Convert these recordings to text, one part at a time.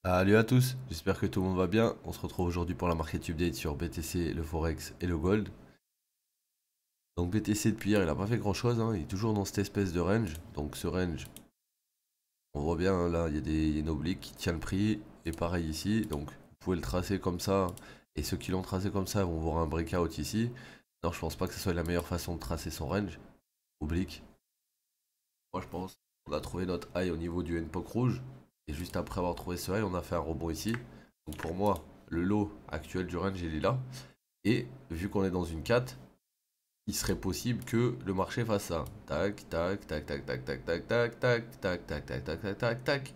Salut à tous, j'espère que tout le monde va bien. On se retrouve aujourd'hui pour la market update sur BTC, le Forex et le Gold. Donc BTC depuis hier il a pas fait grand chose, hein. Il est toujours dans cette espèce de range. Donc ce range, on voit bien hein, là, il y a une oblique qui tient le prix. Et pareil ici, donc vous pouvez le tracer comme ça. Et ceux qui l'ont tracé comme ça vont voir un breakout ici. Non, je pense pas que ce soit la meilleure façon de tracer son range. Oblique. Moi je pense qu'on a trouvé notre high au niveau du N-Poke rouge. Et juste après avoir trouvé ce high, on a fait un rebond ici. Donc pour moi, le low actuel du range il est là. Et vu qu'on est dans une 4, il serait possible que le marché fasse ça. Tac, tac, tac, tac, tac, tac, tac, tac, tac, tac, tac, tac, tac, tac, tac, tac.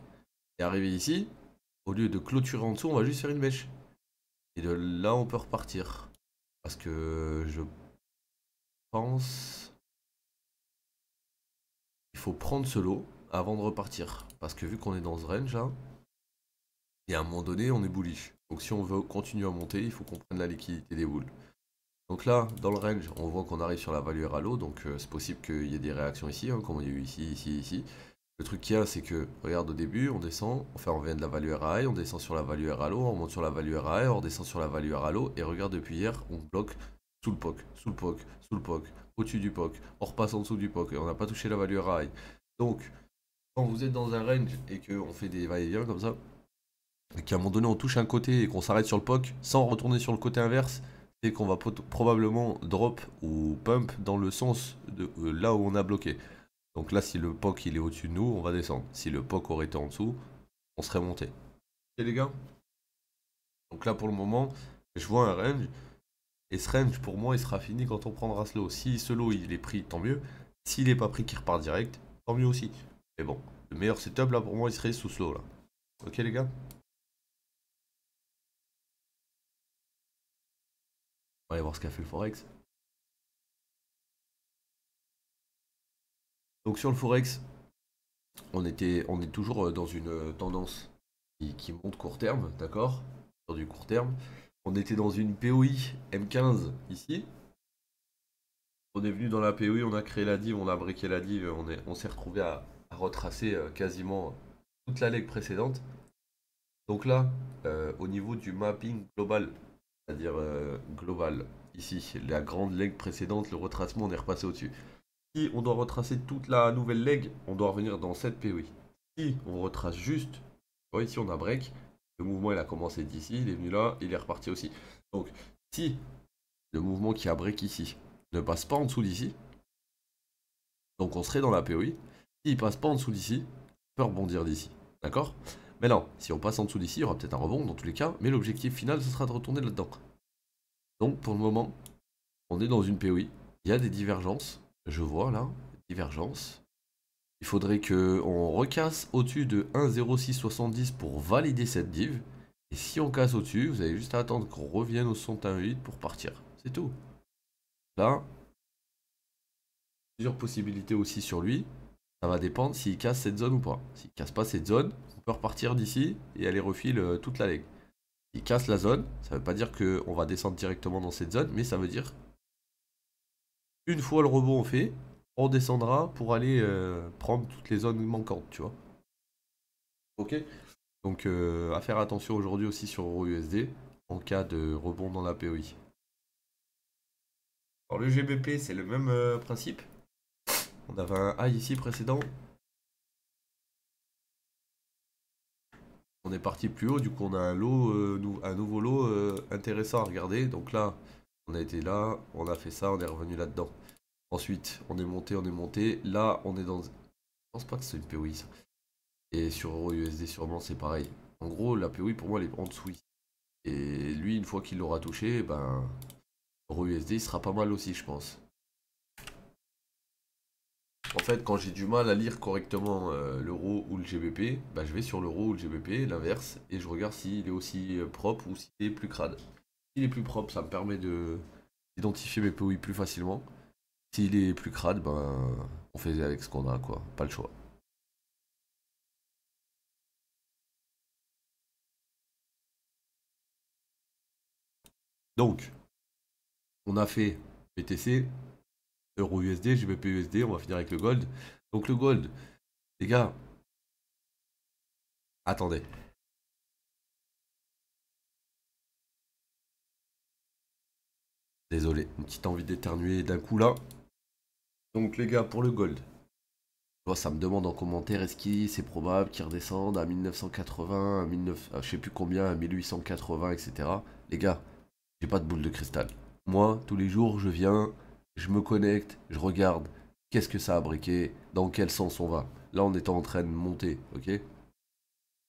Et arrivé ici, au lieu de clôturer en dessous, on va juste faire une mèche. Et de là, on peut repartir. Parce que je pense qu'il faut prendre ce lot avant de repartir. Parce que vu qu'on est dans ce range là, et à un moment donné, on est bullish. Donc si on veut continuer à monter, il faut qu'on prenne la liquidité des boules. Donc là, dans le range, on voit qu'on arrive sur la value à l'eau, donc c'est possible qu'il y ait des réactions ici, hein, comme il y a eu ici, ici, ici. Le truc qu'il y a, c'est que, regarde au début, on descend, enfin on vient de la value RAI, on descend sur la value RA low, on monte sur la value RAI, on redescend sur la value RA low, et regarde depuis hier, on bloque sous le POC, sous le POC, sous le POC, au-dessus du POC, on repasse en dessous du POC, et on n'a pas touché la value RAI. Donc, quand vous êtes dans un range et qu'on fait des va-et-vient comme ça, et qu'à un moment donné on touche un côté et qu'on s'arrête sur le POC sans retourner sur le côté inverse, c'est qu'on va probablement drop ou pump dans le sens de là où on a bloqué. Donc là, si le POC il est au-dessus de nous, on va descendre. Si le POC aurait été en dessous, on serait monté. Ok les gars. Donc là pour le moment, je vois un range. Et ce range pour moi il sera fini quand on prendra ce lot. Si ce lot il est pris, tant mieux. S'il n'est pas pris qu'il repart direct, tant mieux aussi. Mais bon, le meilleur setup là pour moi il serait sous ce lot là. Ok les gars. On va aller voir ce qu'a fait le Forex. Donc sur le Forex, on est toujours dans une tendance qui monte court terme, d'accord? Sur du court terme. On était dans une POI M15 ici. On est venu dans la POI, on a créé la div, on a briqué la div, on s'est retrouvé à retracer quasiment toute la leg précédente. Donc là, au niveau du mapping global, c'est-à-dire global, ici, la grande leg précédente, le retracement, on est repassé au-dessus. Si on doit retracer toute la nouvelle leg, on doit revenir dans cette POI. Si on retrace juste, vous voyez ici on a break, le mouvement il a commencé d'ici, il est venu là, il est reparti aussi. Donc si le mouvement qui a break ici ne passe pas en dessous d'ici, donc on serait dans la POI. S'il passe pas en dessous d'ici, on peut rebondir d'ici. D'accord? Mais non, si on passe en dessous d'ici, il y aura peut-être un rebond dans tous les cas, mais l'objectif final ce sera de retourner là-dedans. Donc pour le moment, on est dans une POI. Il y a des divergences, je vois là, divergences. Il faudrait qu'on recasse au-dessus de 1,0670 pour valider cette div. Et si on casse au-dessus, vous avez juste à attendre qu'on revienne au 61,8 pour partir. C'est tout. Là, plusieurs possibilités aussi sur lui. Ça va dépendre s'il casse cette zone ou pas. S'il casse pas cette zone, on peut repartir d'ici et aller refil toute la leg. S'il casse la zone, ça veut pas dire qu'on va descendre directement dans cette zone, mais ça veut dire une fois le rebond fait, on descendra pour aller prendre toutes les zones manquantes, tu vois. Ok? Donc à faire attention aujourd'hui aussi sur EURUSD en cas de rebond dans la POI. Alors le GBP c'est le même principe. On avait un high ici précédent. On est parti plus haut, du coup on a un lot, un nouveau lot intéressant à regarder. Donc là, on a été là, on a fait ça, on est revenu là-dedans. Ensuite, on est monté, on est monté. Là, on est dans... Je pense pas que c'est une POI ça. Et sur EURUSD sûrement c'est pareil. En gros, la POI pour moi elle est en dessous ici. Et lui, une fois qu'il l'aura touché, ben... EURUSD il sera pas mal aussi je pense. En fait, quand j'ai du mal à lire correctement l'euro ou le GBP, bah, je vais sur l'euro ou le GBP, l'inverse, et je regarde s'il est aussi propre ou s'il est plus crade. S'il est plus propre, ça me permet d'identifier mes POI plus facilement. S'il est plus crade, ben on fait avec ce qu'on a, quoi. Pas le choix. Donc, on a fait BTC, Euro USD, GBP USD, on va finir avec le gold. Donc le gold, les gars, attendez. Désolé, une petite envie d'éternuer d'un coup là. Donc les gars, pour le gold, tu vois, ça me demande en commentaire, est-ce que c'est probable qu'il redescende à 1980, à 19, à je sais plus combien, à 1880, etc. Les gars, j'ai pas de boule de cristal. Moi, tous les jours, je viens, je me connecte, je regarde, qu'est-ce que ça a briqué, dans quel sens on va. Là, on est en train de monter, ok?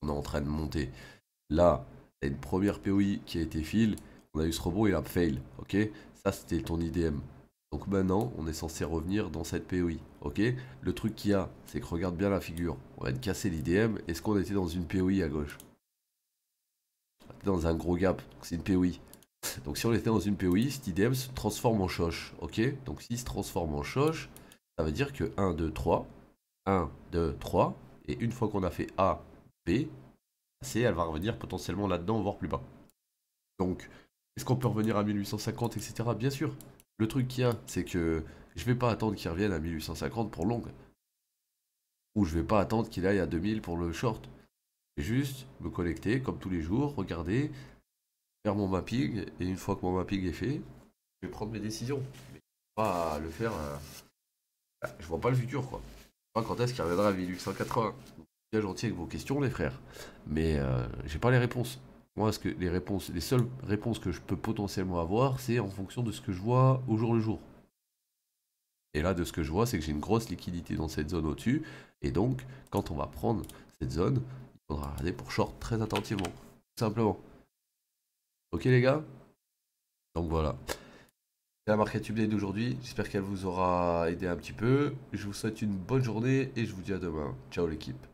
On est en train de monter. Là, il y a une première POI qui a été fill, on a eu ce rebond, il a fail, ok? Ça, c'était ton IDM. Donc maintenant, on est censé revenir dans cette POI, ok? Le truc qu'il y a, c'est que regarde bien la figure. On vient de casser l'IDM. Est-ce qu'on était dans une POI à gauche? On était dans un gros gap, donc c'est une POI. Donc si on était dans une POI, cet IDM se transforme en choche, ok? Donc s'il se transforme en choche, ça veut dire que 1, 2, 3, 1, 2, 3, et une fois qu'on a fait A, B, C, elle va revenir potentiellement là-dedans, voire plus bas. Donc, est-ce qu'on peut revenir à 1850, etc. Bien sûr. Le truc qu'il y a, c'est que je vais pas attendre qu'il revienne à 1850 pour long. Ou je vais pas attendre qu'il aille à 2000 pour le short. Je vais juste me connecter comme tous les jours, regarder, faire mon mapping, et une fois que mon mapping est fait, je vais prendre mes décisions. Mais pas le faire. Je vois pas le futur, quoi. Je sais pas quand est-ce qu'il reviendra à 1880. Bien gentil avec vos questions, les frères. Mais j'ai pas les réponses. Moi, ce que les réponses, les seules réponses que je peux potentiellement avoir, c'est en fonction de ce que je vois au jour le jour. Et là, de ce que je vois, c'est que j'ai une grosse liquidité dans cette zone au-dessus. Et donc, quand on va prendre cette zone, il faudra regarder pour short très attentivement. Tout simplement. Ok, les gars? Donc voilà. C'est la market update d'aujourd'hui. J'espère qu'elle vous aura aidé un petit peu. Je vous souhaite une bonne journée et je vous dis à demain. Ciao, l'équipe.